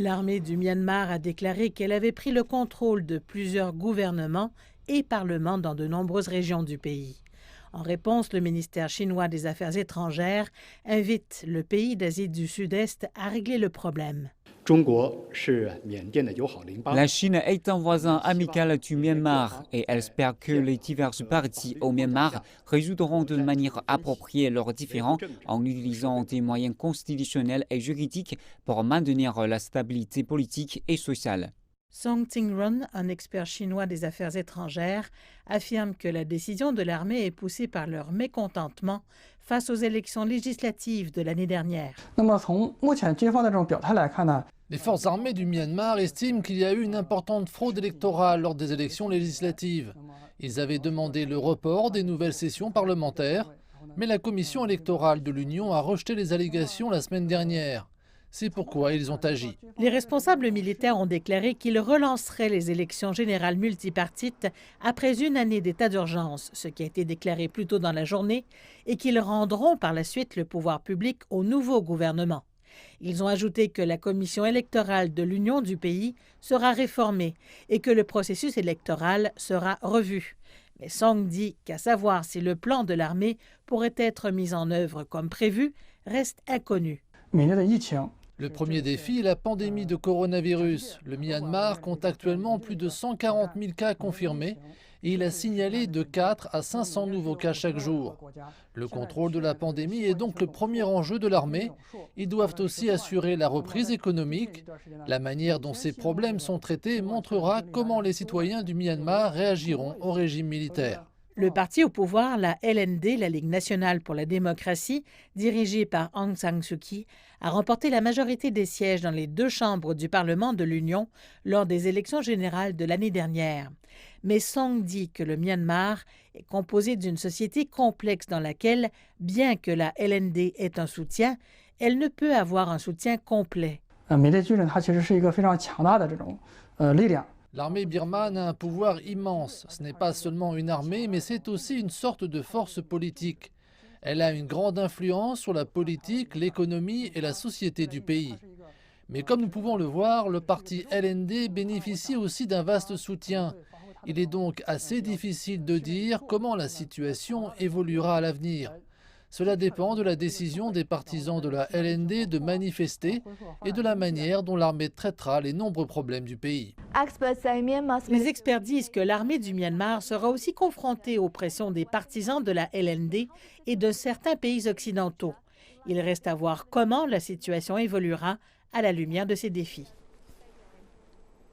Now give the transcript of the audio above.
L'armée du Myanmar a déclaré qu'elle avait pris le contrôle de plusieurs gouvernements et parlements dans de nombreuses régions du pays. En réponse, le ministère chinois des Affaires étrangères invite le pays d'Asie du Sud-Est à régler le problème. La Chine est un voisin amical du Myanmar et elle espère que les diverses parties au Myanmar résoudront de manière appropriée leurs différends en utilisant des moyens constitutionnels et juridiques pour maintenir la stabilité politique et sociale. Song Ting-run, un expert chinois des affaires étrangères, affirme que la décision de l'armée est poussée par leur mécontentement face aux élections législatives de l'année dernière. Les forces armées du Myanmar estiment qu'il y a eu une importante fraude électorale lors des élections législatives. Ils avaient demandé le report des nouvelles sessions parlementaires, mais la commission électorale de l'Union a rejeté les allégations la semaine dernière. C'est pourquoi ils ont agi. Les responsables militaires ont déclaré qu'ils relanceraient les élections générales multipartites après une année d'état d'urgence, ce qui a été déclaré plus tôt dans la journée, et qu'ils rendront par la suite le pouvoir public au nouveau gouvernement. Ils ont ajouté que la commission électorale de l'Union du pays sera réformée et que le processus électoral sera revu. Mais Song dit qu'à savoir si le plan de l'armée pourrait être mis en œuvre comme prévu reste inconnu. Le premier défi est la pandémie de coronavirus. Le Myanmar compte actuellement plus de 140 000 cas confirmés et il a signalé de 4 à 500 nouveaux cas chaque jour. Le contrôle de la pandémie est donc le premier enjeu de l'armée. Ils doivent aussi assurer la reprise économique. La manière dont ces problèmes sont traités montrera comment les citoyens du Myanmar réagiront au régime militaire. Le parti au pouvoir, la LND, la Ligue nationale pour la démocratie, dirigée par Aung San Suu Kyi, a remporté la majorité des sièges dans les 2 chambres du Parlement de l'Union lors des élections générales de l'année dernière. Mais Song dit que le Myanmar est composé d'une société complexe dans laquelle, bien que la LND ait un soutien, elle ne peut avoir un soutien complet. L'armée birmane a un pouvoir immense. Ce n'est pas seulement une armée, mais c'est aussi une sorte de force politique. Elle a une grande influence sur la politique, l'économie et la société du pays. Mais comme nous pouvons le voir, le parti LND bénéficie aussi d'un vaste soutien. Il est donc assez difficile de dire comment la situation évoluera à l'avenir. Cela dépend de la décision des partisans de la LND de manifester et de la manière dont l'armée traitera les nombreux problèmes du pays. Les experts disent que l'armée du Myanmar sera aussi confrontée aux pressions des partisans de la LND et de certains pays occidentaux. Il reste à voir comment la situation évoluera à la lumière de ces défis.